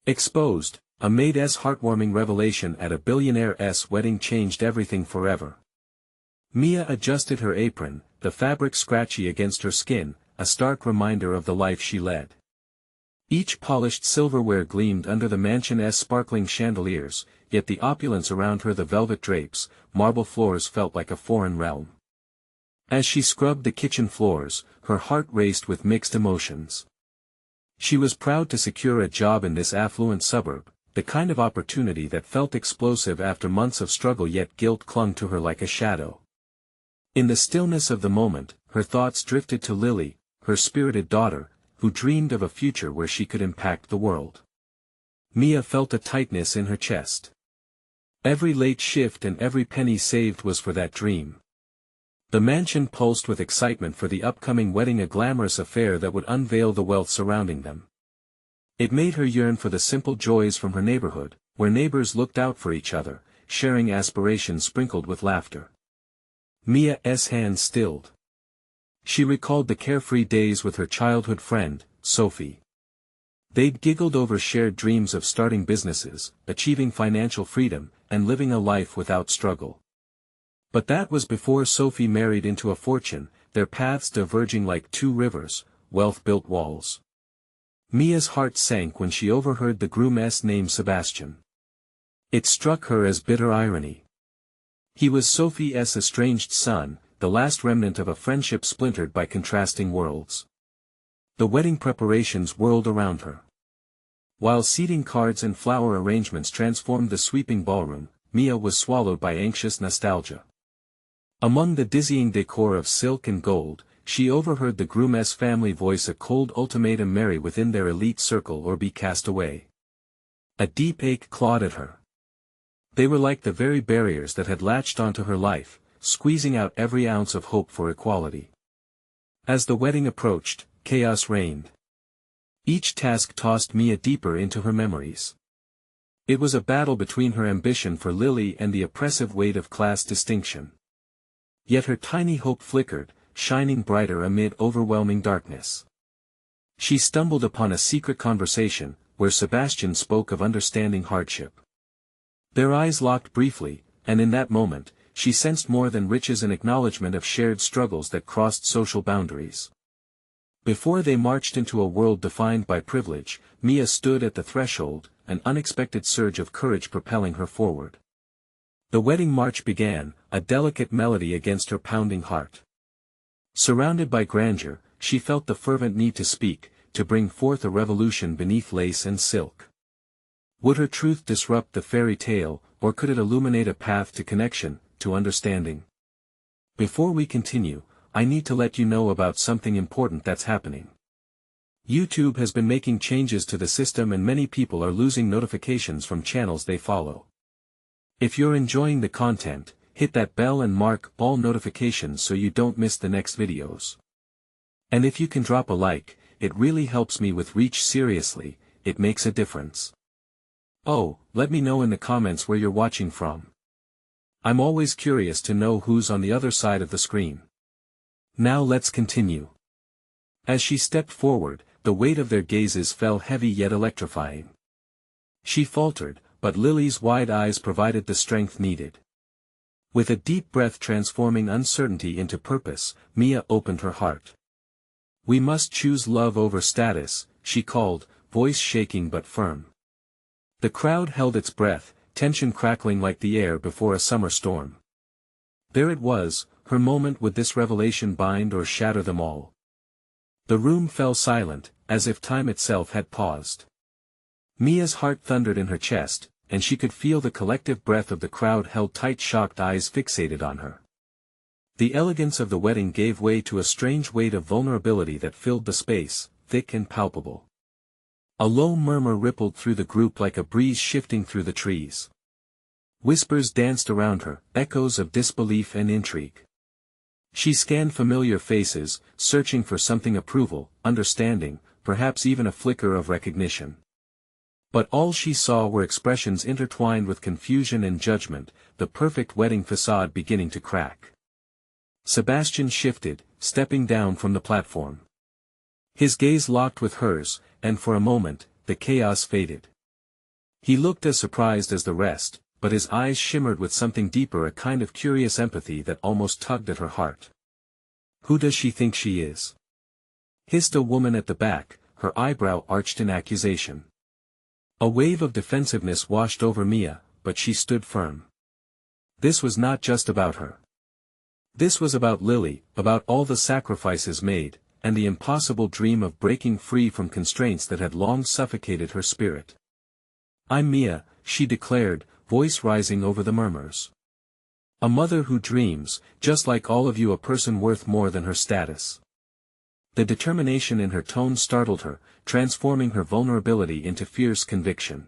Exposed, a Maid's heartwarming revelation at a billionaire's wedding changed everything forever. Mia adjusted her apron, the fabric scratchy against her skin, a stark reminder of the life she led. Each polished silverware gleamed under the mansion's sparkling chandeliers, yet the opulence around her, the velvet drapes, marble floors, felt like a foreign realm. As she scrubbed the kitchen floors, her heart raced with mixed emotions. She was proud to secure a job in this affluent suburb, the kind of opportunity that felt explosive after months of struggle, yet guilt clung to her like a shadow. In the stillness of the moment, her thoughts drifted to Lily, her spirited daughter, who dreamed of a future where she could impact the world. Mia felt a tightness in her chest. Every late shift and every penny saved was for that dream. The mansion pulsed with excitement for the upcoming wedding, a glamorous affair that would unveil the wealth surrounding them. It made her yearn for the simple joys from her neighborhood, where neighbors looked out for each other, sharing aspirations sprinkled with laughter. Mia's hands stilled. She recalled the carefree days with her childhood friend, Sophie. They'd giggled over shared dreams of starting businesses, achieving financial freedom, and living a life without struggle. But that was before Sophie married into a fortune, their paths diverging like two rivers. Wealth built walls. Mia's heart sank when she overheard the groom's name, Sebastian. It struck her as bitter irony. He was Sophie's estranged son, the last remnant of a friendship splintered by contrasting worlds. The wedding preparations whirled around her. While seating cards and flower arrangements transformed the sweeping ballroom, Mia was swallowed by anxious nostalgia. Among the dizzying decor of silk and gold, she overheard the groom's family voice a cold ultimatum: marry within their elite circle or be cast away. A deep ache clawed at her. They were like the very barriers that had latched onto her life, squeezing out every ounce of hope for equality. As the wedding approached, chaos reigned. Each task tossed Mia deeper into her memories. It was a battle between her ambition for Lily and the oppressive weight of class distinction. Yet her tiny hope flickered, shining brighter amid overwhelming darkness. She stumbled upon a secret conversation, where Sebastian spoke of understanding hardship. Their eyes locked briefly, and in that moment, she sensed more than riches, an acknowledgement of shared struggles that crossed social boundaries. Before they marched into a world defined by privilege, Mia stood at the threshold, an unexpected surge of courage propelling her forward. The wedding march began, a delicate melody against her pounding heart. Surrounded by grandeur, she felt the fervent need to speak, to bring forth a revolution beneath lace and silk. Would her truth disrupt the fairy tale, or could it illuminate a path to connection, to understanding? Before we continue, I need to let you know about something important that's happening. YouTube has been making changes to the system, and many people are losing notifications from channels they follow. If you're enjoying the content, hit that bell and mark all notifications so you don't miss the next videos. And if you can drop a like, it really helps me with reach. Seriously, it makes a difference. Oh, let me know in the comments where you're watching from. I'm always curious to know who's on the other side of the screen. Now let's continue. As she stepped forward, the weight of their gazes fell heavy yet electrifying. She faltered, but Lily's wide eyes provided the strength needed. With a deep breath transforming uncertainty into purpose, Mia opened her heart. We must choose love over status, she called, voice shaking but firm. The crowd held its breath, tension crackling like the air before a summer storm. There it was, her moment. Would this revelation bind or shatter them all? The room fell silent, as if time itself had paused. Mia's heart thundered in her chest, and she could feel the collective breath of the crowd held tight, shocked eyes fixated on her. The elegance of the wedding gave way to a strange weight of vulnerability that filled the space, thick and palpable. A low murmur rippled through the group like a breeze shifting through the trees. Whispers danced around her, echoes of disbelief and intrigue. She scanned familiar faces, searching for something: approval, understanding, perhaps even a flicker of recognition. But all she saw were expressions intertwined with confusion and judgment, the perfect wedding facade beginning to crack. Sebastian shifted, stepping down from the platform. His gaze locked with hers, and for a moment, the chaos faded. He looked as surprised as the rest, but his eyes shimmered with something deeper, a kind of curious empathy that almost tugged at her heart. "Who does she think she is?" hissed a woman at the back, her eyebrow arched in accusation. A wave of defensiveness washed over Mia, but she stood firm. This was not just about her. This was about Lily, about all the sacrifices made, and the impossible dream of breaking free from constraints that had long suffocated her spirit. "I'm Mia," she declared, voice rising over the murmurs. "A mother who dreams, just like all of you, a person worth more than her status." The determination in her tone startled her, transforming her vulnerability into fierce conviction.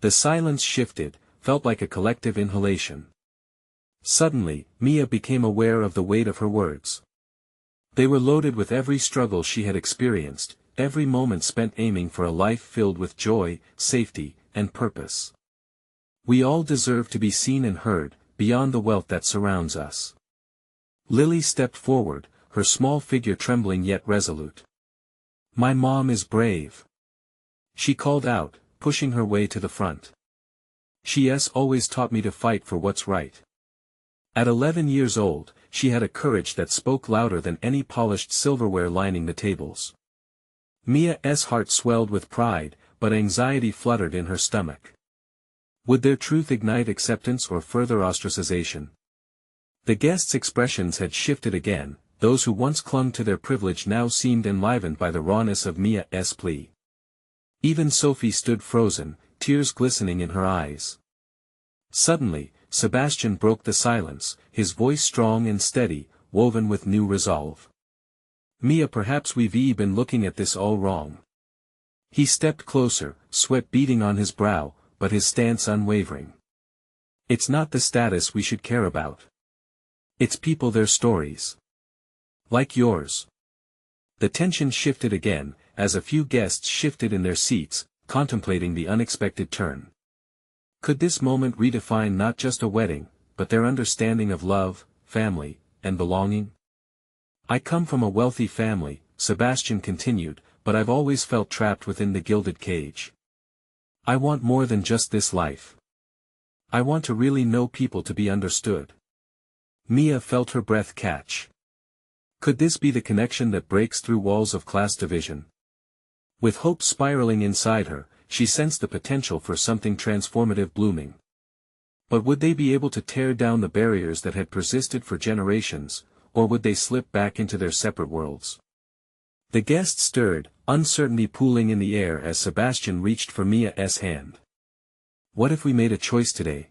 The silence shifted, felt like a collective inhalation. Suddenly, Mia became aware of the weight of her words. They were loaded with every struggle she had experienced, every moment spent aiming for a life filled with joy, safety, and purpose. "We all deserve to be seen and heard, beyond the wealth that surrounds us." Lily stepped forward, her small figure trembling yet resolute. "My mom is brave," she called out, pushing her way to the front. "She's always taught me to fight for what's right." At 11 years old, she had a courage that spoke louder than any polished silverware lining the tables. Mia's heart swelled with pride, but anxiety fluttered in her stomach. Would their truth ignite acceptance or further ostracization? The guests' expressions had shifted again, those who once clung to their privilege now seemed enlivened by the rawness of Mia's plea. Even Sophie stood frozen, tears glistening in her eyes. Suddenly, Sebastian broke the silence, his voice strong and steady, woven with new resolve. "Mia, perhaps we've been looking at this all wrong." He stepped closer, sweat beading on his brow, but his stance unwavering. "It's not the status we should care about. It's people, their stories. Like yours." The tension shifted again, as a few guests shifted in their seats, contemplating the unexpected turn. Could this moment redefine not just a wedding, but their understanding of love, family, and belonging? "I come from a wealthy family," Sebastian continued, "but I've always felt trapped within the gilded cage. I want more than just this life. I want to really know people, to be understood." Mia felt her breath catch. Could this be the connection that breaks through walls of class division? With hope spiraling inside her, she sensed the potential for something transformative blooming. But would they be able to tear down the barriers that had persisted for generations, or would they slip back into their separate worlds? The guests stirred, uncertainty pooling in the air as Sebastian reached for Mia's hand. "What if we made a choice today?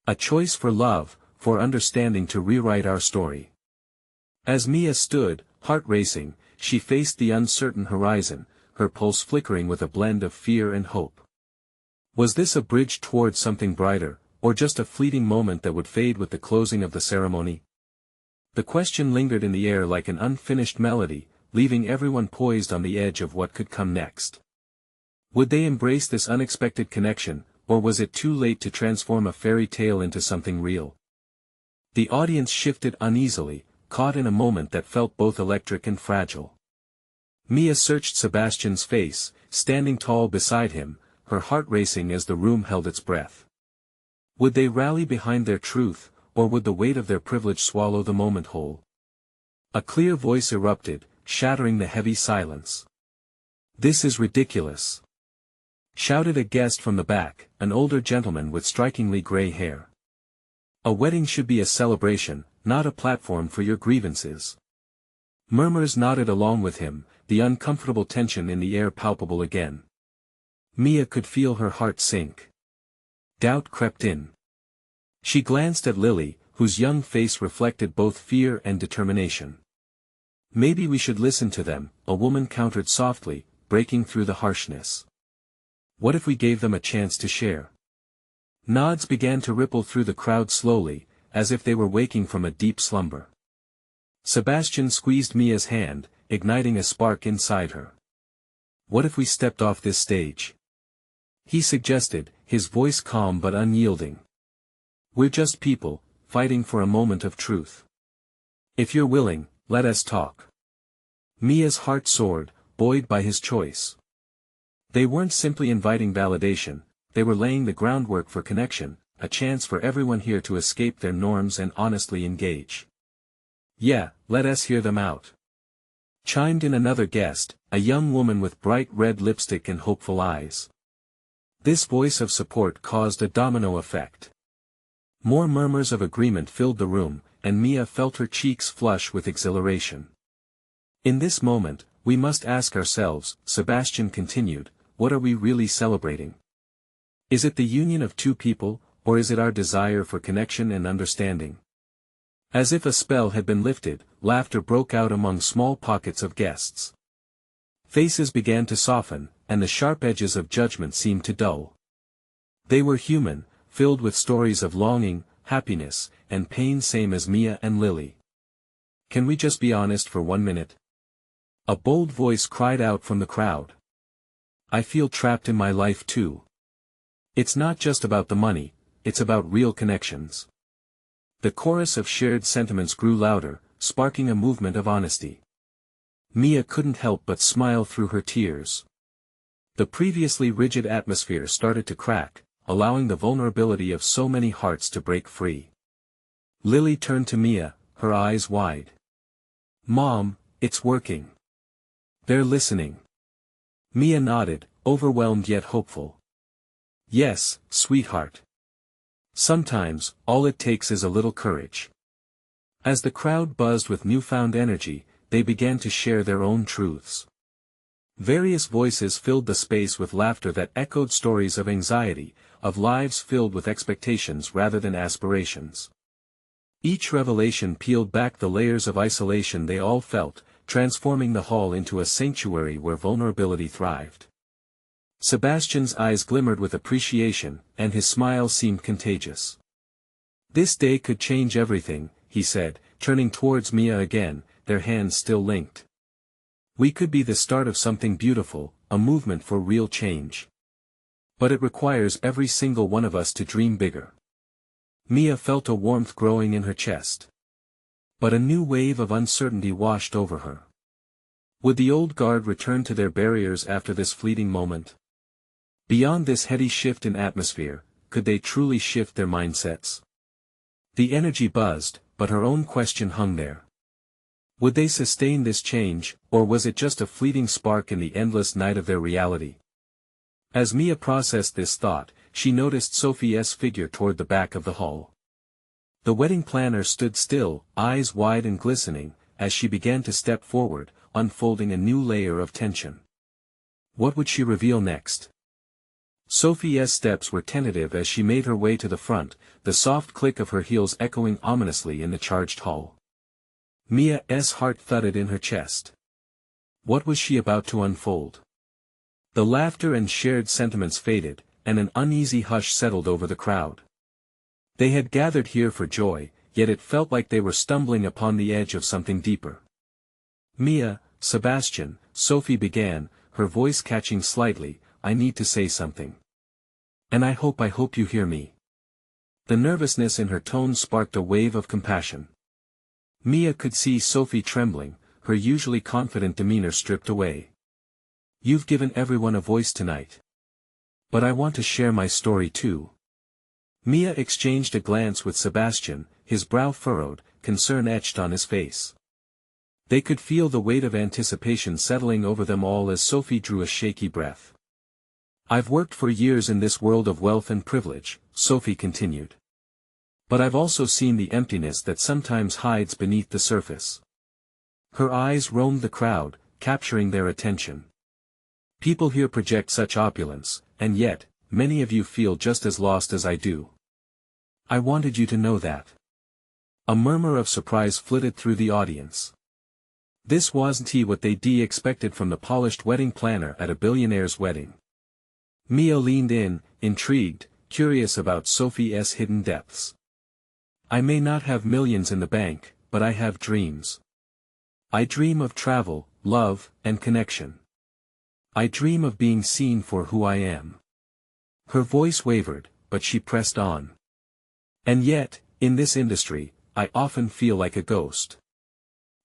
A choice for love, for understanding, to rewrite our story." As Mia stood, heart racing, she faced the uncertain horizon, her pulse flickering with a blend of fear and hope. Was this a bridge toward something brighter, or just a fleeting moment that would fade with the closing of the ceremony? The question lingered in the air like an unfinished melody, leaving everyone poised on the edge of what could come next. Would they embrace this unexpected connection, or was it too late to transform a fairy tale into something real? The audience shifted uneasily, caught in a moment that felt both electric and fragile. Mia searched Sebastian's face, standing tall beside him, her heart racing as the room held its breath. Would they rally behind their truth, or would the weight of their privilege swallow the moment whole? A clear voice erupted, shattering the heavy silence. "This is ridiculous!" shouted a guest from the back, an older gentleman with strikingly gray hair. "A wedding should be a celebration, not a platform for your grievances." Murmurs nodded along with him, the uncomfortable tension in the air palpable again. Mia could feel her heart sink. Doubt crept in. She glanced at Lily, whose young face reflected both fear and determination. "Maybe we should listen to them," a woman countered softly, breaking through the harshness. "What if we gave them a chance to share?" Nods began to ripple through the crowd slowly, as if they were waking from a deep slumber. Sebastian squeezed Mia's hand, igniting a spark inside her. "What if we stepped off this stage?" he suggested, his voice calm but unyielding. "We're just people, fighting for a moment of truth. If you're willing, let us talk." Mia's heart soared, buoyed by his choice. They weren't simply inviting validation, they were laying the groundwork for connection, a chance for everyone here to escape their norms and honestly engage. "Yeah, let us hear them out," chimed in another guest, a young woman with bright red lipstick and hopeful eyes. This voice of support caused a domino effect. More murmurs of agreement filled the room, and Mia felt her cheeks flush with exhilaration. "In this moment, we must ask ourselves," Sebastian continued, "what are we really celebrating? Is it the union of two people, or is it our desire for connection and understanding?" As if a spell had been lifted, laughter broke out among small pockets of guests. Faces began to soften, and the sharp edges of judgment seemed to dull. They were human, filled with stories of longing, happiness, and pain, same as Mia and Lily. "Can we just be honest for 1 minute?" A bold voice cried out from the crowd. "I feel trapped in my life too. It's not just about the money, it's about real connections." The chorus of shared sentiments grew louder, sparking a movement of honesty. Mia couldn't help but smile through her tears. The previously rigid atmosphere started to crack, allowing the vulnerability of so many hearts to break free. Lily turned to Mia, her eyes wide. "Mom, it's working. They're listening." Mia nodded, overwhelmed yet hopeful. "Yes, sweetheart. Sometimes, all it takes is a little courage." As the crowd buzzed with newfound energy, they began to share their own truths. Various voices filled the space with laughter that echoed stories of anxiety, of lives filled with expectations rather than aspirations. Each revelation peeled back the layers of isolation they all felt, transforming the hall into a sanctuary where vulnerability thrived. Sebastian's eyes glimmered with appreciation, and his smile seemed contagious. "This day could change everything," he said, turning towards Mia again, their hands still linked. "We could be the start of something beautiful, a movement for real change. But it requires every single one of us to dream bigger." Mia felt a warmth growing in her chest. But a new wave of uncertainty washed over her. Would the old guard return to their barriers after this fleeting moment? Beyond this heady shift in atmosphere, could they truly shift their mindsets? The energy buzzed, but her own question hung there. Would they sustain this change, or was it just a fleeting spark in the endless night of their reality? As Mia processed this thought, she noticed Sophie's figure toward the back of the hall. The wedding planner stood still, eyes wide and glistening, as she began to step forward, unfolding a new layer of tension. What would she reveal next? Sophie's steps were tentative as she made her way to the front, the soft click of her heels echoing ominously in the charged hall. Mia's heart thudded in her chest. What was she about to unfold? The laughter and shared sentiments faded, and an uneasy hush settled over the crowd. They had gathered here for joy, yet it felt like they were stumbling upon the edge of something deeper. "Mia, Sebastian," Sophie began, her voice catching slightly, "I need to say something. And I hope you hear me." The nervousness in her tone sparked a wave of compassion. Mia could see Sophie trembling, her usually confident demeanor stripped away. "You've given everyone a voice tonight. But I want to share my story too." Mia exchanged a glance with Sebastian, his brow furrowed, concern etched on his face. They could feel the weight of anticipation settling over them all as Sophie drew a shaky breath. "I've worked for years in this world of wealth and privilege," Sophie continued. "But I've also seen the emptiness that sometimes hides beneath the surface." Her eyes roamed the crowd, capturing their attention. "People here project such opulence, and yet, many of you feel just as lost as I do. I wanted you to know that." A murmur of surprise flitted through the audience. This wasn't what they expected from the polished wedding planner at a billionaire's wedding. Mia leaned in, intrigued, curious about Sophie's hidden depths. "I may not have millions in the bank, but I have dreams. I dream of travel, love, and connection. I dream of being seen for who I am." Her voice wavered, but she pressed on. "And yet, in this industry, I often feel like a ghost.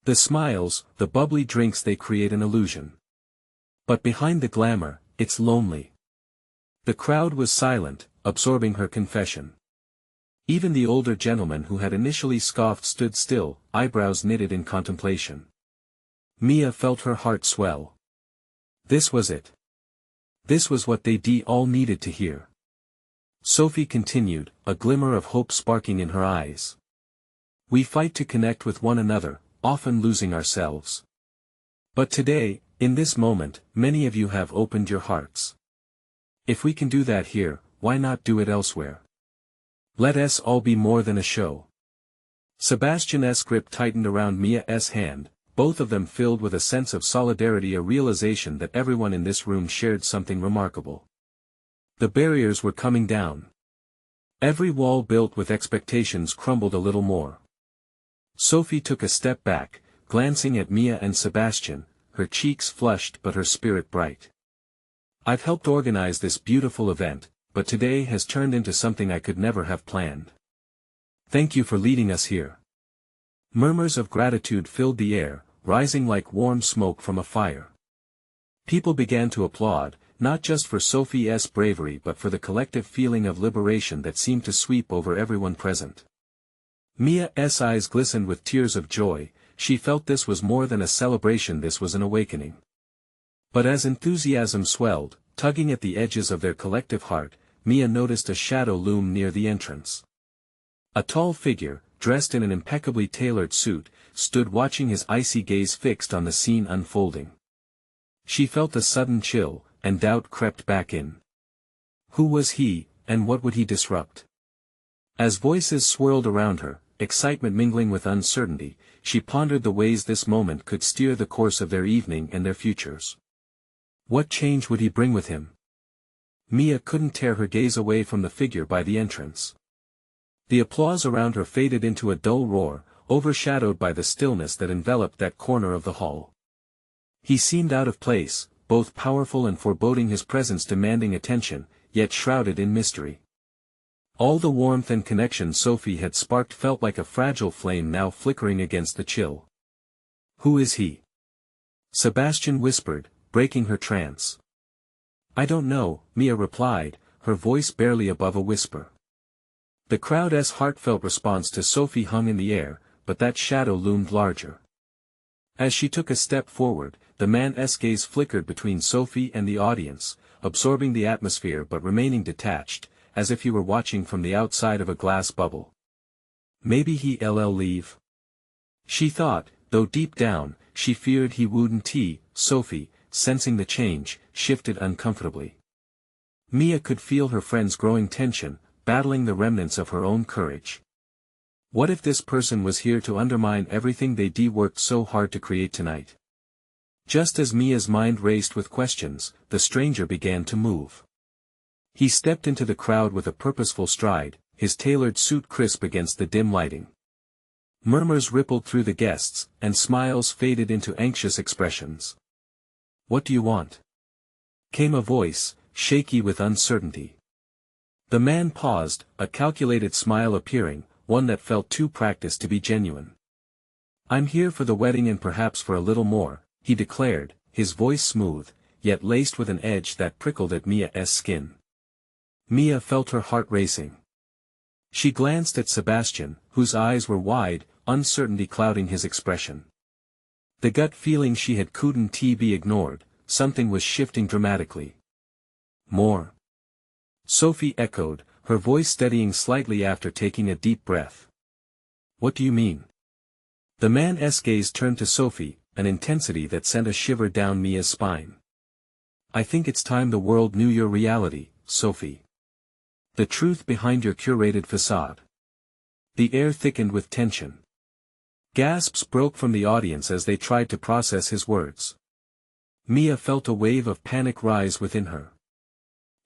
The smiles, the bubbly drinks, they create an illusion. But behind the glamour, it's lonely. The crowd was silent, absorbing her confession. Even the older gentleman who had initially scoffed stood still, eyebrows knitted in contemplation. Mia felt her heart swell. This was it. This was what they all needed to hear. Sophie continued, a glimmer of hope sparking in her eyes. We fight to connect with one another, often losing ourselves. But today, in this moment, many of you have opened your hearts. If we can do that here, why not do it elsewhere? Let us all be more than a show. Sebastian's grip tightened around Mia's hand, both of them filled with a sense of solidarity, a realization that everyone in this room shared something remarkable. The barriers were coming down. Every wall built with expectations crumbled a little more. Sophie took a step back, glancing at Mia and Sebastian, her cheeks flushed but her spirit bright. I've helped organize this beautiful event, but today has turned into something I could never have planned. Thank you for leading us here. Murmurs of gratitude filled the air, rising like warm smoke from a fire. People began to applaud, not just for Sophie's bravery but for the collective feeling of liberation that seemed to sweep over everyone present. Mia's eyes glistened with tears of joy. She felt this was more than a celebration, this was an awakening. But as enthusiasm swelled, tugging at the edges of their collective heart, Mia noticed a shadow loom near the entrance. A tall figure, dressed in an impeccably tailored suit, stood watching, his icy gaze fixed on the scene unfolding. She felt a sudden chill, and doubt crept back in. Who was he, and what would he disrupt? As voices swirled around her, excitement mingling with uncertainty, she pondered the ways this moment could steer the course of their evening and their futures. What change would he bring with him? Mia couldn't tear her gaze away from the figure by the entrance. The applause around her faded into a dull roar, overshadowed by the stillness that enveloped that corner of the hall. He seemed out of place, both powerful and foreboding, his presence demanding attention, yet shrouded in mystery. All the warmth and connection Sophie had sparked felt like a fragile flame now flickering against the chill. Who is he? Sebastian whispered, breaking her trance. I don't know, Mia replied, her voice barely above a whisper. The crowd's heartfelt response to Sophie hung in the air, but that shadow loomed larger. As she took a step forward, the man's gaze flickered between Sophie and the audience, absorbing the atmosphere but remaining detached, as if he were watching from the outside of a glass bubble. Maybe he'll leave? She thought, though deep down, she feared he wouldn't. Sophie, sensing the change, shifted uncomfortably. Mia could feel her friend's growing tension, battling the remnants of her own courage. What if this person was here to undermine everything they worked so hard to create tonight? Just as Mia's mind raced with questions, the stranger began to move. He stepped into the crowd with a purposeful stride, his tailored suit crisp against the dim lighting. Murmurs rippled through the guests, and smiles faded into anxious expressions. What do you want? Came a voice, shaky with uncertainty. The man paused, a calculated smile appearing, one that felt too practiced to be genuine. I'm here for the wedding and perhaps for a little more, he declared, his voice smooth, yet laced with an edge that prickled at Mia's skin. Mia felt her heart racing. She glanced at Sebastian, whose eyes were wide, uncertainty clouding his expression. The gut feeling she had couldn't be ignored, something was shifting dramatically. More. Sophie echoed, her voice steadying slightly after taking a deep breath. What do you mean? The man's gaze turned to Sophie, an intensity that sent a shiver down Mia's spine. I think it's time the world knew your reality, Sophie. The truth behind your curated facade. The air thickened with tension. Gasps broke from the audience as they tried to process his words. Mia felt a wave of panic rise within her.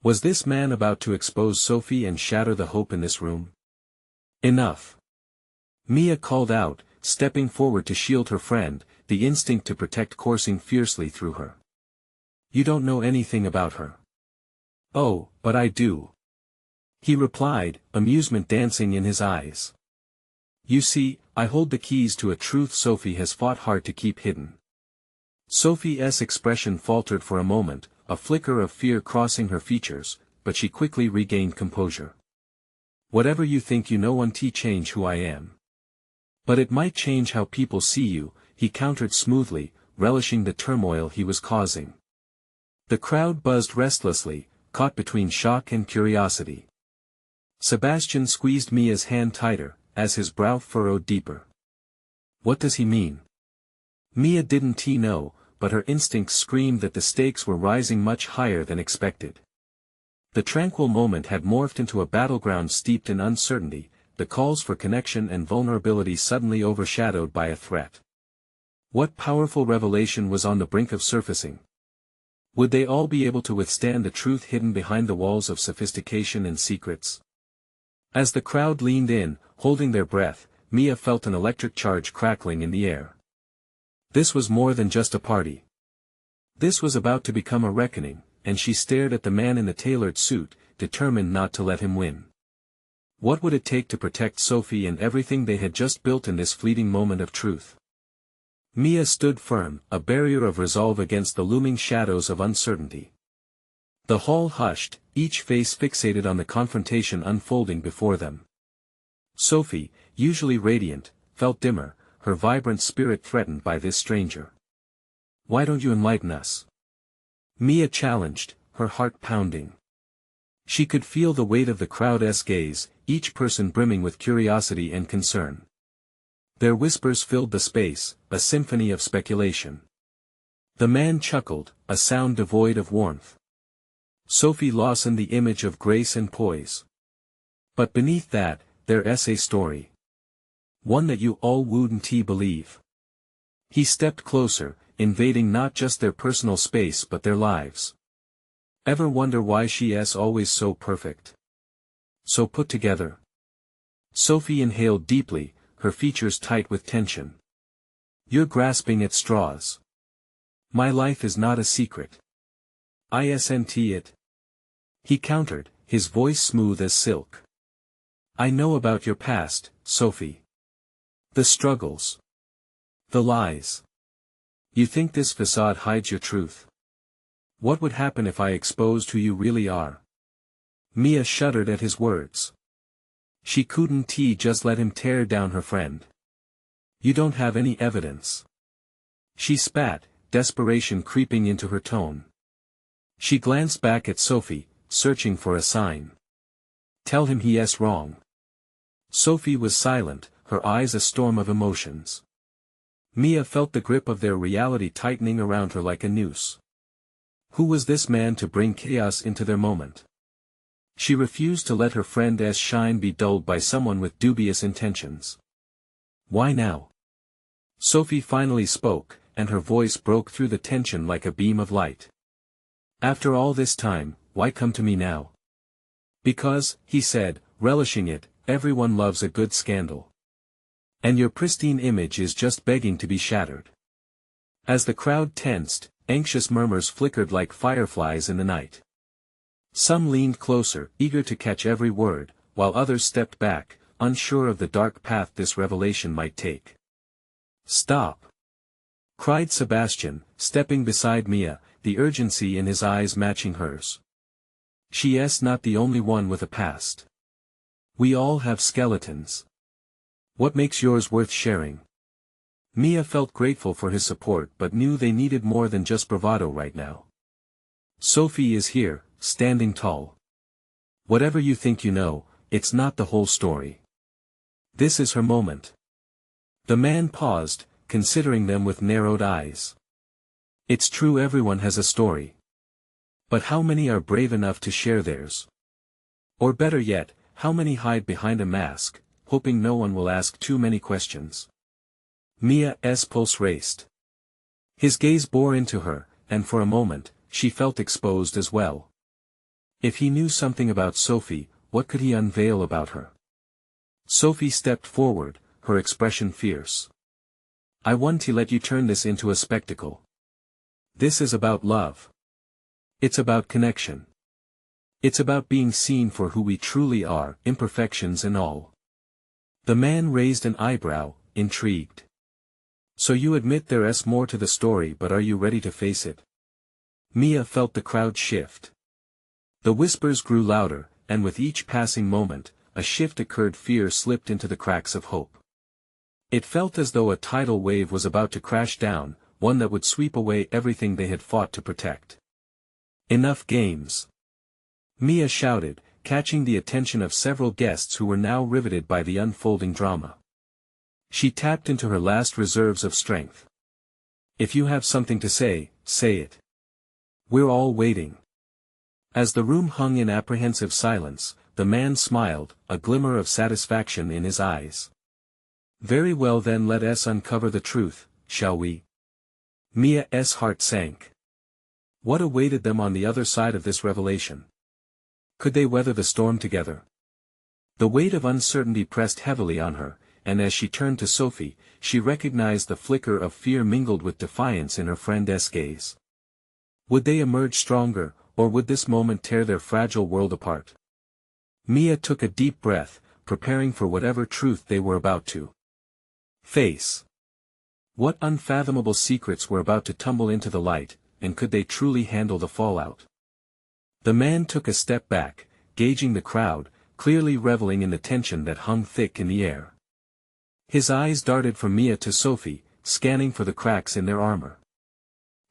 Was this man about to expose Sophie and shatter the hope in this room? Enough. Mia called out, stepping forward to shield her friend, the instinct to protect coursing fiercely through her. You don't know anything about her. Oh, but I do. He replied, amusement dancing in his eyes. You see, I hold the keys to a truth Sophie has fought hard to keep hidden. Sophie's expression faltered for a moment, a flicker of fear crossing her features, but she quickly regained composure. Whatever you think you know won't change who I am. But it might change how people see you, he countered smoothly, relishing the turmoil he was causing. The crowd buzzed restlessly, caught between shock and curiosity. Sebastian squeezed Mia's hand tighter, as his brow furrowed deeper. What does he mean? Mia didn't know, but her instincts screamed that the stakes were rising much higher than expected. The tranquil moment had morphed into a battleground steeped in uncertainty, the calls for connection and vulnerability suddenly overshadowed by a threat. What powerful revelation was on the brink of surfacing? Would they all be able to withstand the truth hidden behind the walls of sophistication and secrets? As the crowd leaned in, holding their breath, Mia felt an electric charge crackling in the air. This was more than just a party. This was about to become a reckoning, and she stared at the man in the tailored suit, determined not to let him win. What would it take to protect Sophie and everything they had just built in this fleeting moment of truth? Mia stood firm, a barrier of resolve against the looming shadows of uncertainty. The hall hushed, each face fixated on the confrontation unfolding before them. Sophie, usually radiant, felt dimmer, her vibrant spirit threatened by this stranger. Why don't you enlighten us? Mia challenged, her heart pounding. She could feel the weight of the crowd's gaze, each person brimming with curiosity and concern. Their whispers filled the space, a symphony of speculation. The man chuckled, a sound devoid of warmth. Sophie Lawson, the image of grace and poise. But beneath that, there's a story. One that you all wouldn't believe. He stepped closer, invading not just their personal space but their lives. Ever wonder why she's always so perfect? So put together? Sophie inhaled deeply, her features tight with tension. You're grasping at straws. My life is not a secret. Isn't it? He countered, his voice smooth as silk. I know about your past, Sophie. The struggles. The lies. You think this facade hides your truth? What would happen if I exposed who you really are? Mia shuddered at his words. She couldn't just let him tear down her friend. You don't have any evidence. She spat, desperation creeping into her tone. She glanced back at Sophie, searching for a sign. Tell him he's wrong. Sophie was silent, her eyes a storm of emotions. Mia felt the grip of their reality tightening around her like a noose. Who was this man to bring chaos into their moment? She refused to let her friend's shine be dulled by someone with dubious intentions. Why now? Sophie finally spoke, and her voice broke through the tension like a beam of light. After all this time, why come to me now? Because, he said, relishing it, everyone loves a good scandal. And your pristine image is just begging to be shattered. As the crowd tensed, anxious murmurs flickered like fireflies in the night. Some leaned closer, eager to catch every word, while others stepped back, unsure of the dark path this revelation might take. Stop! Cried Sebastian, stepping beside Mia, the urgency in his eyes matching hers. She's not the only one with a past. We all have skeletons. What makes yours worth sharing? Mia felt grateful for his support but knew they needed more than just bravado right now. Sophie is here, standing tall. Whatever you think you know, it's not the whole story. This is her moment. The man paused, considering them with narrowed eyes. It's true everyone has a story. But how many are brave enough to share theirs? Or better yet, how many hide behind a mask, hoping no one will ask too many questions? Mia's pulse raced. His gaze bore into her, and for a moment, she felt exposed as well. If he knew something about Sophie, what could he unveil about her? Sophie stepped forward, her expression fierce. I want to let you turn this into a spectacle. This is about love. It's about connection. It's about being seen for who we truly are, imperfections and all. The man raised an eyebrow, intrigued. So you admit there's more to the story, but are you ready to face it? Mia felt the crowd shift. The whispers grew louder, and with each passing moment, a shift occurred. Fear slipped into the cracks of hope. It felt as though a tidal wave was about to crash down, one that would sweep away everything they had fought to protect. Enough games! Mia shouted, catching the attention of several guests who were now riveted by the unfolding drama. She tapped into her last reserves of strength. If you have something to say, say it. We're all waiting. As the room hung in apprehensive silence, the man smiled, a glimmer of satisfaction in his eyes. Very well then, let us uncover the truth, shall we? Mia's heart sank. What awaited them on the other side of this revelation? Could they weather the storm together? The weight of uncertainty pressed heavily on her, and as she turned to Sophie, she recognized the flicker of fear mingled with defiance in her friend's gaze. Would they emerge stronger, or would this moment tear their fragile world apart? Mia took a deep breath, preparing for whatever truth they were about to face. What unfathomable secrets were about to tumble into the light, and could they truly handle the fallout? The man took a step back, gauging the crowd, clearly reveling in the tension that hung thick in the air. His eyes darted from Mia to Sophie, scanning for the cracks in their armor.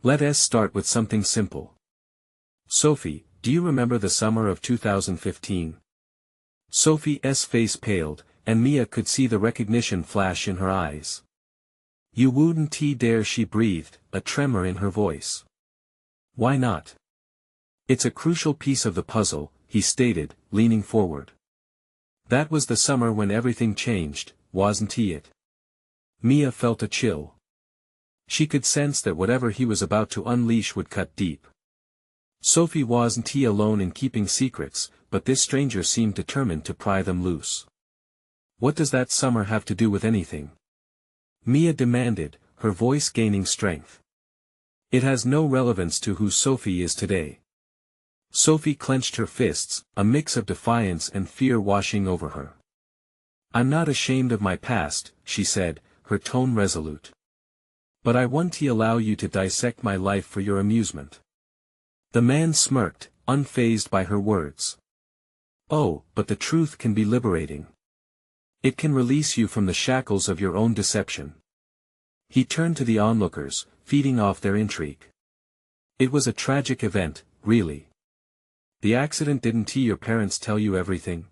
Let us start with something simple. Sophie, do you remember the summer of 2015? Sophie's face paled, and Mia could see the recognition flash in her eyes. You wouldn't dare, she breathed, a tremor in her voice. Why not? It's a crucial piece of the puzzle, he stated, leaning forward. That was the summer when everything changed, wasn't it? Mia felt a chill. She could sense that whatever he was about to unleash would cut deep. Sophie wasn't alone in keeping secrets, but this stranger seemed determined to pry them loose. What does that summer have to do with anything? Mia demanded, her voice gaining strength. It has no relevance to who Sophie is today. Sophie clenched her fists, a mix of defiance and fear washing over her. I'm not ashamed of my past, she said, her tone resolute. But I want to allow you to dissect my life for your amusement. The man smirked, unfazed by her words. Oh, but the truth can be liberating. It can release you from the shackles of your own deception. He turned to the onlookers, feeding off their intrigue. It was a tragic event, really. The accident didn't your parents tell you everything?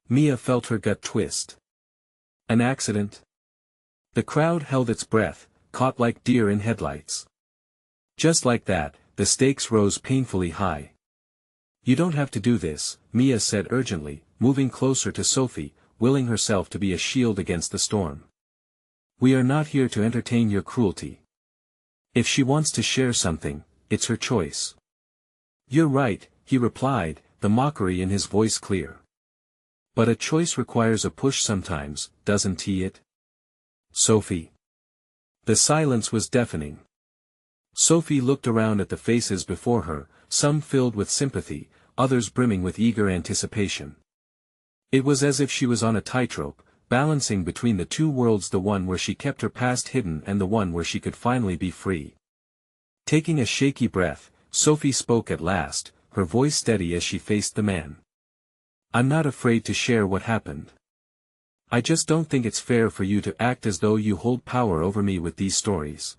Mia felt her gut twist. An accident? The crowd held its breath, caught like deer in headlights. Just like that, the stakes rose painfully high. You don't have to do this, Mia said urgently, moving closer to Sophie, willing herself to be a shield against the storm. We are not here to entertain your cruelty. If she wants to share something, it's her choice. You're right, he replied, the mockery in his voice clear. But a choice requires a push sometimes, doesn't it? Sophie. The silence was deafening. Sophie looked around at the faces before her, some filled with sympathy, others brimming with eager anticipation. It was as if she was on a tightrope, balancing between the two worlds, the one where she kept her past hidden and the one where she could finally be free. Taking a shaky breath, Sophie spoke at last, her voice steady as she faced the man. I'm not afraid to share what happened. I just don't think it's fair for you to act as though you hold power over me with these stories.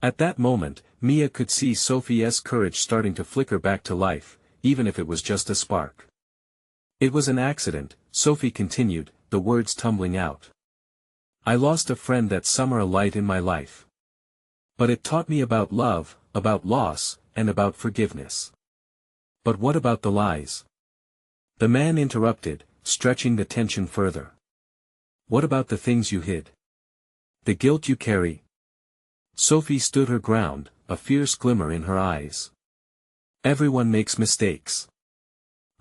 At that moment, Mia could see Sophie's courage starting to flicker back to life, even if it was just a spark. It was an accident, Sophie continued, the words tumbling out. I lost a friend that summer, a light in my life. But it taught me about love, about loss, and about forgiveness. But what about the lies? The man interrupted, stretching the tension further. What about the things you hid? The guilt you carry? Sophie stood her ground, a fierce glimmer in her eyes. Everyone makes mistakes.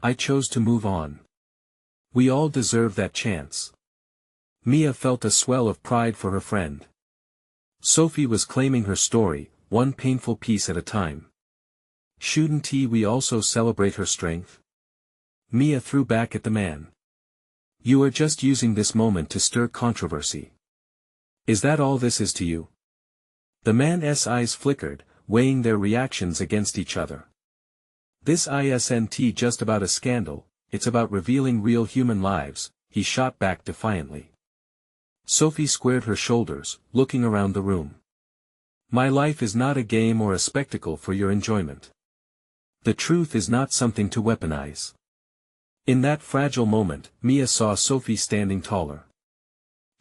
I chose to move on. We all deserve that chance. Mia felt a swell of pride for her friend. Sophie was claiming her story, one painful piece at a time. Shouldn't we also celebrate her strength? Mia threw back at the man. You are just using this moment to stir controversy. Is that all this is to you? The man's eyes flickered, weighing their reactions against each other. This isn't just about a scandal, it's about revealing real human lives, he shot back defiantly. Sophie squared her shoulders, looking around the room. My life is not a game or a spectacle for your enjoyment. The truth is not something to weaponize. In that fragile moment, Mia saw Sophie standing taller.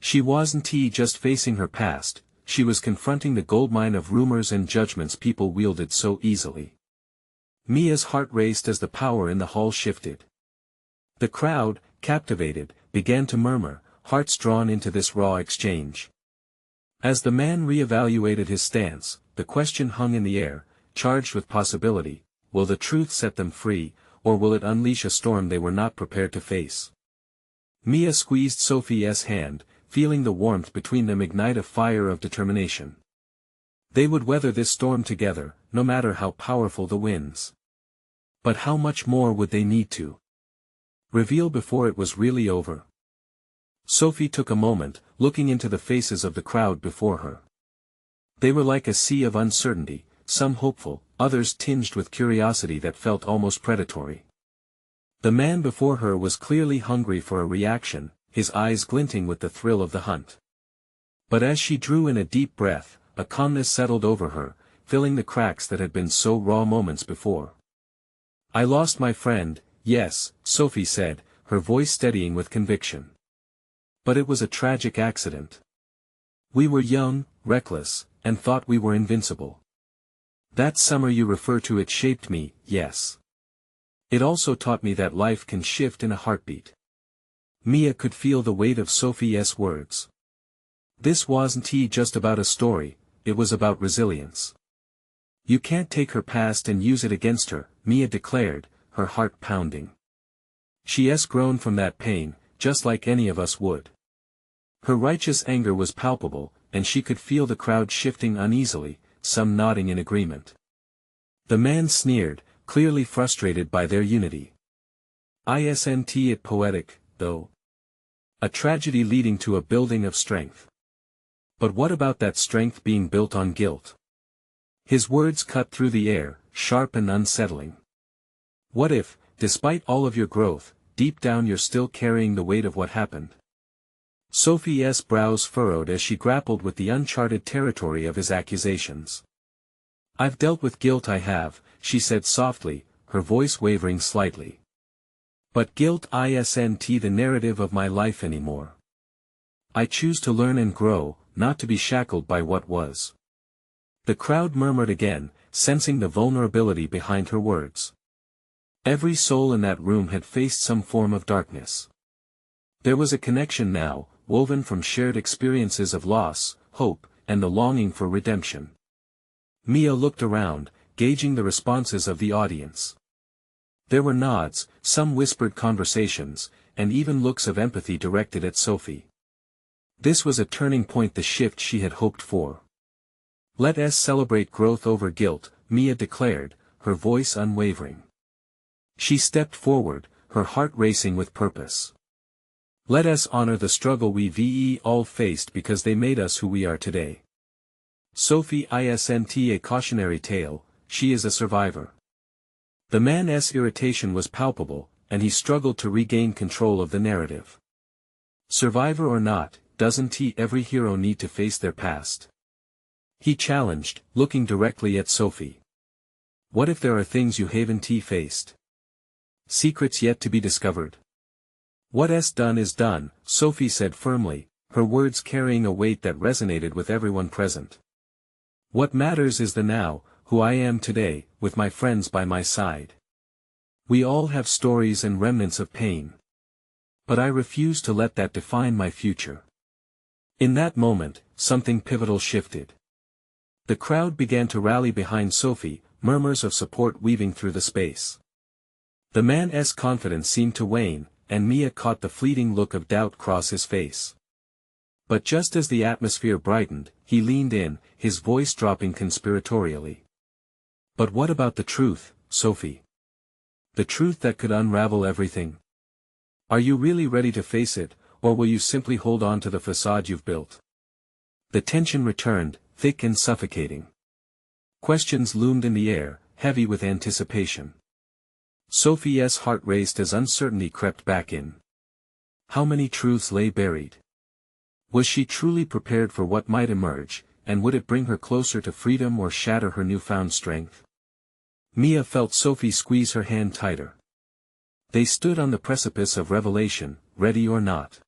She wasn't just facing her past, she was confronting the goldmine of rumors and judgments people wielded so easily. Mia's heart raced as the power in the hall shifted. The crowd, captivated, began to murmur, hearts drawn into this raw exchange. As the man re-evaluated his stance, the question hung in the air, charged with possibility: will the truth set them free, or will it unleash a storm they were not prepared to face? Mia squeezed Sophie's hand, feeling the warmth between them ignite a fire of determination. They would weather this storm together, no matter how powerful the winds. But how much more would they need to reveal before it was really over? Sophie took a moment, looking into the faces of the crowd before her. They were like a sea of uncertainty, some hopeful, others tinged with curiosity that felt almost predatory. The man before her was clearly hungry for a reaction, his eyes glinting with the thrill of the hunt. But as she drew in a deep breath, a calmness settled over her, filling the cracks that had been so raw moments before. I lost my friend, yes, Sophie said, her voice steadying with conviction. But it was a tragic accident. We were young, reckless, and thought we were invincible. That summer you refer to, it shaped me, yes. It also taught me that life can shift in a heartbeat. Mia could feel the weight of Sophie's words. This wasn't just about a story, it was about resilience. You can't take her past and use it against her, Mia declared, her heart pounding. She's grown from that pain, just like any of us would. Her righteous anger was palpable, and she could feel the crowd shifting uneasily, some nodding in agreement. The man sneered, clearly frustrated by their unity. Isn't it poetic, though? A tragedy leading to a building of strength. But what about that strength being built on guilt? His words cut through the air, sharp and unsettling. What if, despite all of your growth, deep down you're still carrying the weight of what happened? Sophie's brows furrowed as she grappled with the uncharted territory of his accusations. I've dealt with guilt, I have, she said softly, her voice wavering slightly. But guilt isn't the narrative of my life anymore. I choose to learn and grow, not to be shackled by what was. The crowd murmured again, sensing the vulnerability behind her words. Every soul in that room had faced some form of darkness. There was a connection now, woven from shared experiences of loss, hope, and the longing for redemption. Mia looked around, gauging the responses of the audience. There were nods, some whispered conversations, and even looks of empathy directed at Sophie. This was a turning point, the shift she had hoped for. Let us celebrate growth over guilt, Mia declared, her voice unwavering. She stepped forward, her heart racing with purpose. Let us honor the struggle we've all faced because they made us who we are today. Sophie isn't a cautionary tale, she is a survivor. The man's irritation was palpable, and he struggled to regain control of the narrative. Survivor or not, doesn't every hero need to face their past? He challenged, looking directly at Sophie. What if there are things you haven't faced? Secrets yet to be discovered? What's done is done, Sophie said firmly, her words carrying a weight that resonated with everyone present. What matters is the now, who I am today, with my friends by my side. We all have stories and remnants of pain. But I refuse to let that define my future. In that moment, something pivotal shifted. The crowd began to rally behind Sophie, murmurs of support weaving through the space. The man's confidence seemed to wane, and Mia caught the fleeting look of doubt cross his face. But just as the atmosphere brightened, he leaned in, his voice dropping conspiratorially. But what about the truth, Sophie? The truth that could unravel everything? Are you really ready to face it, or will you simply hold on to the facade you've built? The tension returned, thick and suffocating. Questions loomed in the air, heavy with anticipation. Sophie's heart raced as uncertainty crept back in. How many truths lay buried? Was she truly prepared for what might emerge, and would it bring her closer to freedom or shatter her newfound strength? Mia felt Sophie squeeze her hand tighter. They stood on the precipice of revelation, ready or not.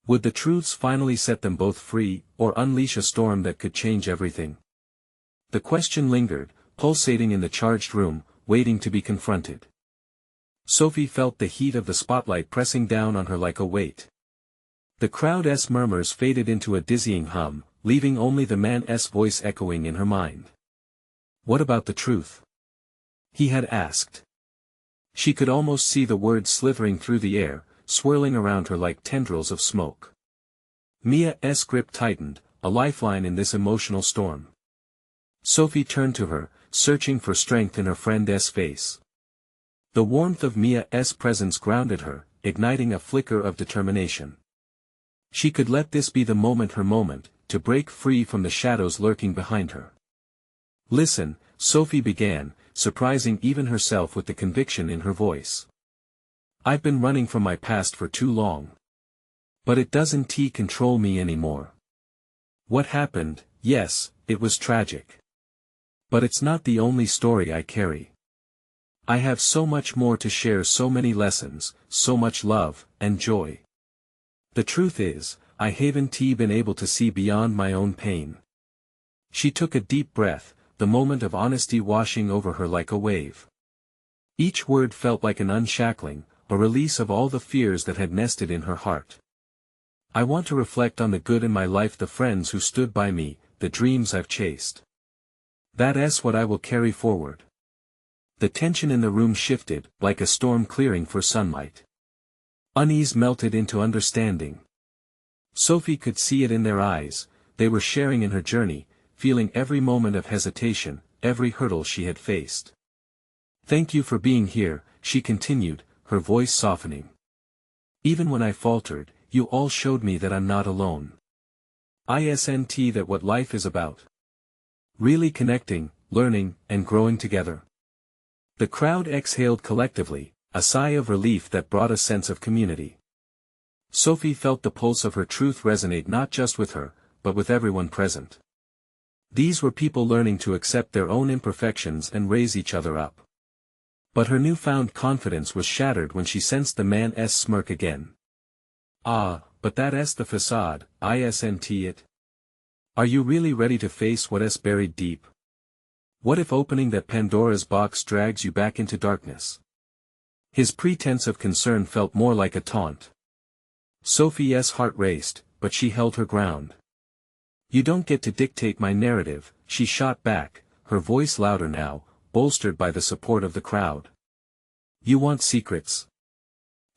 Would the truths finally set them both free, or unleash a storm that could change everything? The question lingered, pulsating in the charged room, waiting to be confronted. Sophie felt the heat of the spotlight pressing down on her like a weight. The crowd's murmurs faded into a dizzying hum, leaving only the man's voice echoing in her mind. What about the truth? He had asked. She could almost see the words slithering through the air, swirling around her like tendrils of smoke. Mia's grip tightened, a lifeline in this emotional storm. Sophie turned to her, searching for strength in her friend's face. The warmth of Mia's presence grounded her, igniting a flicker of determination. She could let this be the moment, her moment, to break free from the shadows lurking behind her. Listen, Sophie began, surprising even herself with the conviction in her voice. I've been running from my past for too long. But it doesn't control me anymore. What happened, yes, it was tragic. But it's not the only story I carry. I have so much more to share, so many lessons, so much love, and joy. The truth is, I haven't been able to see beyond my own pain. She took a deep breath, the moment of honesty washing over her like a wave. Each word felt like an unshackling, a release of all the fears that had nested in her heart. I want to reflect on the good in my life, the friends who stood by me, the dreams I've chased. That's what I will carry forward. The tension in the room shifted, like a storm clearing for sunlight. Unease melted into understanding. Sophie could see it in their eyes, they were sharing in her journey, feeling every moment of hesitation, every hurdle she had faced. Thank you for being here, she continued, her voice softening. Even when I faltered, you all showed me that I'm not alone. Isn't that what life is about? Really connecting, learning, and growing together. The crowd exhaled collectively, a sigh of relief that brought a sense of community. Sophie felt the pulse of her truth resonate not just with her, but with everyone present. These were people learning to accept their own imperfections and raise each other up. But her newfound confidence was shattered when she sensed the man's smirk again. Ah, but that's the facade, isn't it? Are you really ready to face what's buried deep? What if opening that Pandora's box drags you back into darkness? His pretense of concern felt more like a taunt. Sophie's heart raced, but she held her ground. You don't get to dictate my narrative, she shot back, her voice louder now, bolstered by the support of the crowd. You want secrets?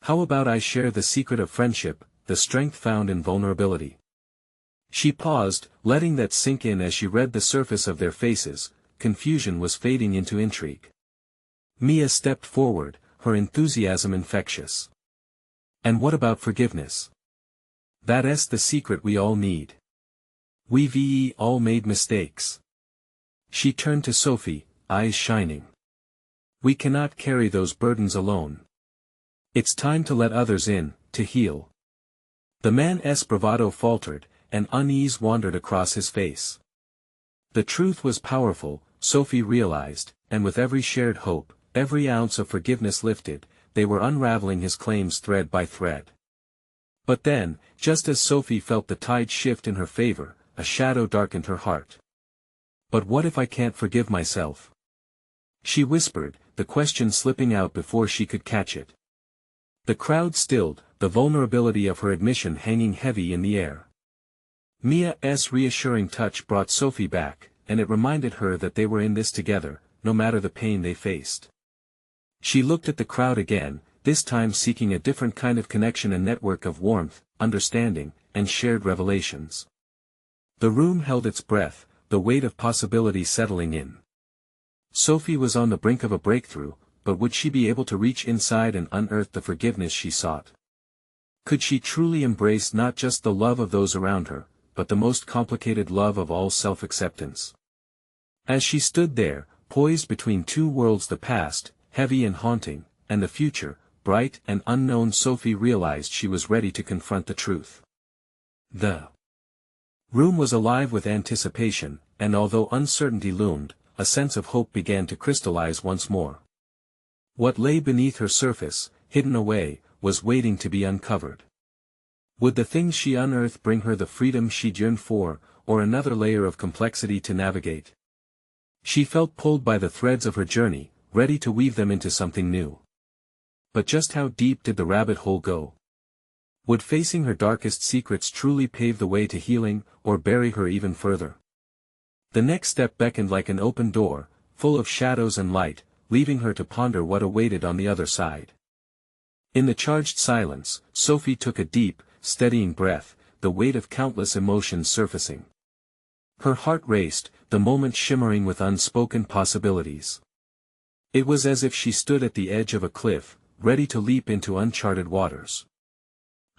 How about I share the secret of friendship, the strength found in vulnerability? She paused, letting that sink in as she read the surface of their faces. Confusion was fading into intrigue. Mia stepped forward, her enthusiasm infectious. And what about forgiveness? That's the secret we all need. We've all made mistakes. She turned to Sophie, eyes shining. We cannot carry those burdens alone. It's time to let others in, to heal. The man's bravado faltered, and unease wandered across his face. The truth was powerful, Sophie realized, and with every shared hope, every ounce of forgiveness lifted, they were unraveling his claims thread by thread. But then, just as Sophie felt the tide shift in her favor, a shadow darkened her heart. But what if I can't forgive myself? She whispered, the question slipping out before she could catch it. The crowd stilled, the vulnerability of her admission hanging heavy in the air. Mia's reassuring touch brought Sophie back, and it reminded her that they were in this together, no matter the pain they faced. She looked at the crowd again, this time seeking a different kind of connection, a network of warmth, understanding, and shared revelations. The room held its breath, the weight of possibility settling in. Sophie was on the brink of a breakthrough, but would she be able to reach inside and unearth the forgiveness she sought? Could she truly embrace not just the love of those around her, but the most complicated love of all, self-acceptance? As she stood there, poised between two worlds, the past, heavy and haunting, and the future, bright and unknown. Sophie realized she was ready to confront the truth. The room was alive with anticipation, and although uncertainty loomed, a sense of hope began to crystallize once more. What lay beneath her surface, hidden away, was waiting to be uncovered. Would the things she unearthed bring her the freedom she'd yearned for, or another layer of complexity to navigate? She felt pulled by the threads of her journey, ready to weave them into something new. But just how deep did the rabbit hole go? Would facing her darkest secrets truly pave the way to healing, or bury her even further? The next step beckoned like an open door, full of shadows and light, leaving her to ponder what awaited on the other side. In the charged silence, Sophie took a deep, steadying breath, the weight of countless emotions surfacing. Her heart raced, the moment shimmering with unspoken possibilities. It was as if she stood at the edge of a cliff, ready to leap into uncharted waters.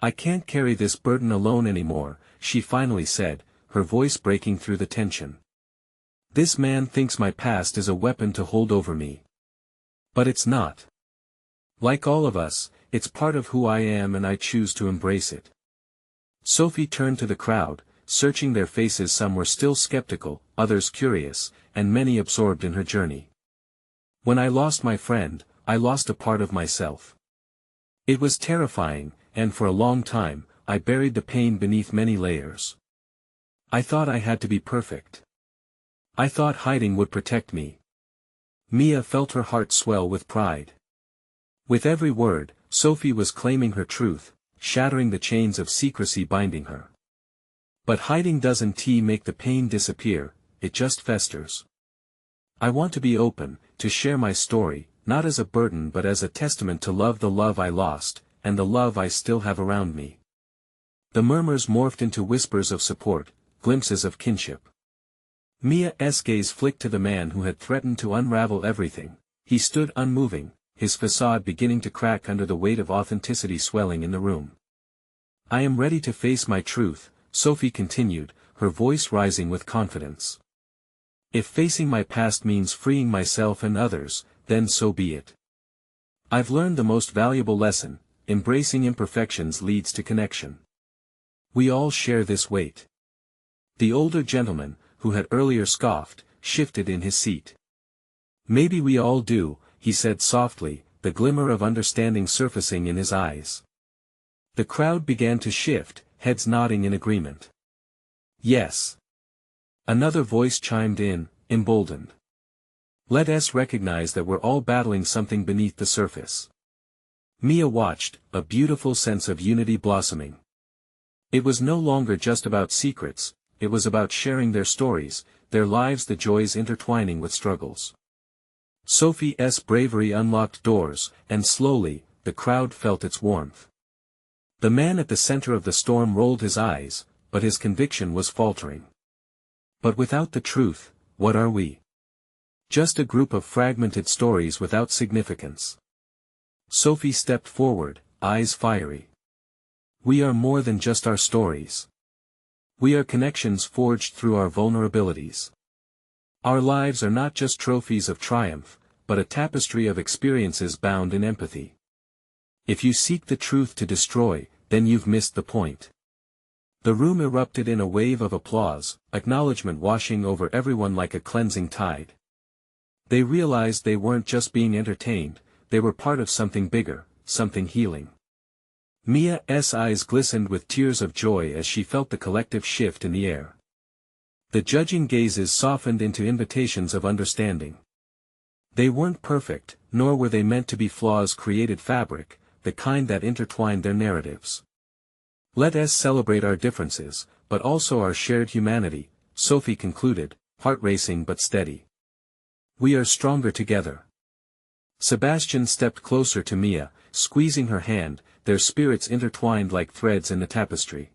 "I can't carry this burden alone anymore," she finally said, her voice breaking through the tension. "This man thinks my past is a weapon to hold over me. But it's not. Like all of us, it's part of who I am and I choose to embrace it." Sophie turned to the crowd, searching their faces. Some were still skeptical, others curious, and many absorbed in her journey. "When I lost my friend, I lost a part of myself. It was terrifying, and for a long time, I buried the pain beneath many layers. I thought I had to be perfect. I thought hiding would protect me." Mia felt her heart swell with pride. With every word, Sophie was claiming her truth, shattering the chains of secrecy binding her. "But hiding doesn't make the pain disappear, it just festers. I want to be open, to share my story, not as a burden but as a testament to love, the love I lost, and the love I still have around me." The murmurs morphed into whispers of support, glimpses of kinship. Mia's gaze flicked to the man who had threatened to unravel everything. He stood unmoving, his facade beginning to crack under the weight of authenticity swelling in the room. "I am ready to face my truth," Sophie continued, her voice rising with confidence. "If facing my past means freeing myself and others, then so be it. I've learned the most valuable lesson: embracing imperfections leads to connection. We all share this weight." The older gentleman, who had earlier scoffed, shifted in his seat. "Maybe we all do," he said softly, the glimmer of understanding surfacing in his eyes. The crowd began to shift, heads nodding in agreement. "Yes." Another voice chimed in, emboldened. "Let us recognize that we're all battling something beneath the surface." Mia watched, a beautiful sense of unity blossoming. It was no longer just about secrets, it was about sharing their stories, their lives, the joys intertwining with struggles. Sophie's bravery unlocked doors, and slowly, the crowd felt its warmth. The man at the center of the storm rolled his eyes, but his conviction was faltering. "But without the truth, what are we? Just a group of fragmented stories without significance." Sophie stepped forward, eyes fiery. "We are more than just our stories. We are connections forged through our vulnerabilities. Our lives are not just trophies of triumph, but a tapestry of experiences bound in empathy. If you seek the truth to destroy, then you've missed the point." The room erupted in a wave of applause, acknowledgement washing over everyone like a cleansing tide. They realized they weren't just being entertained, they were part of something bigger, something healing. Mia's eyes glistened with tears of joy as she felt the collective shift in the air. The judging gazes softened into invitations of understanding. They weren't perfect, nor were they meant to be flaws created fabric, the kind that intertwined their narratives. "Let us celebrate our differences, but also our shared humanity," Sophie concluded, heart racing but steady. "We are stronger together." Sebastian stepped closer to Mia, squeezing her hand, their spirits intertwined like threads in the tapestry.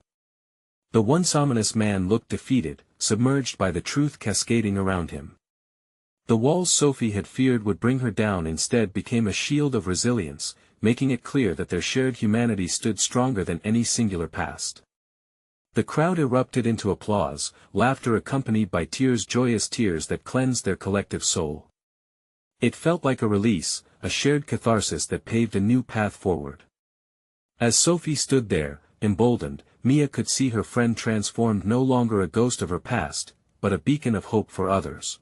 The once ominous man looked defeated, submerged by the truth cascading around him. The walls Sophie had feared would bring her down instead became a shield of resilience, making it clear that their shared humanity stood stronger than any singular past. The crowd erupted into applause, laughter accompanied by tears, joyous tears that cleansed their collective soul. It felt like a release, a shared catharsis that paved a new path forward. As Sophie stood there, emboldened, Mia could see her friend transformed no longer a ghost of her past, but a beacon of hope for others.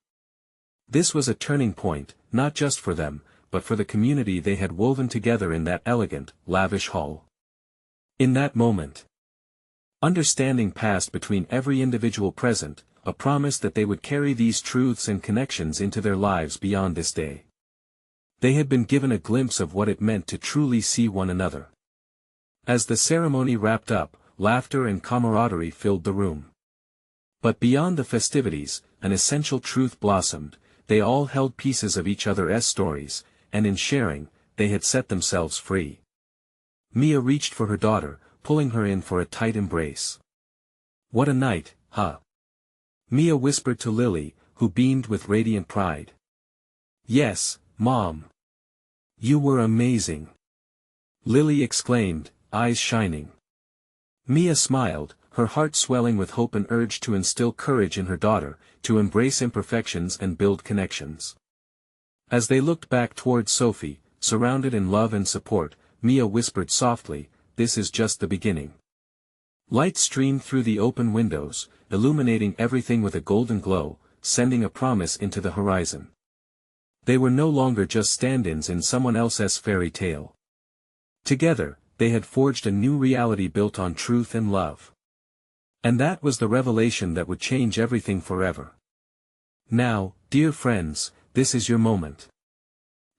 This was a turning point, not just for them, but for the community they had woven together in that elegant, lavish hall. In that moment, understanding passed between every individual present, a promise that they would carry these truths and connections into their lives beyond this day. They had been given a glimpse of what it meant to truly see one another. As the ceremony wrapped up, laughter and camaraderie filled the room. But beyond the festivities, an essential truth blossomed. They all held pieces of each other's stories, and in sharing, they had set themselves free. Mia reached for her daughter, pulling her in for a tight embrace. "What a night, huh?" Mia whispered to Lily, who beamed with radiant pride. "Yes, Mom. You were amazing," Lily exclaimed, eyes shining. Mia smiled, her heart swelling with hope and urge to instill courage in her daughter, to embrace imperfections and build connections. As they looked back toward Sophie, surrounded in love and support, Mia whispered softly, "This is just the beginning." Light streamed through the open windows, illuminating everything with a golden glow, sending a promise into the horizon. They were no longer just stand-ins in someone else's fairy tale. Together, they had forged a new reality built on truth and love. And that was the revelation that would change everything forever. Now, dear friends, this is your moment.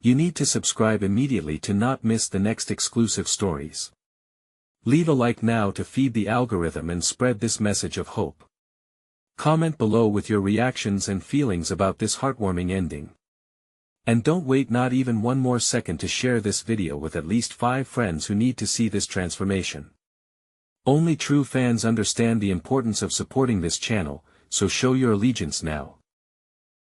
You need to subscribe immediately to not miss the next exclusive stories. Leave a like now to feed the algorithm and spread this message of hope. Comment below with your reactions and feelings about this heartwarming ending. And don't wait not even one more second to share this video with at least 5 friends who need to see this transformation. Only true fans understand the importance of supporting this channel, so show your allegiance now.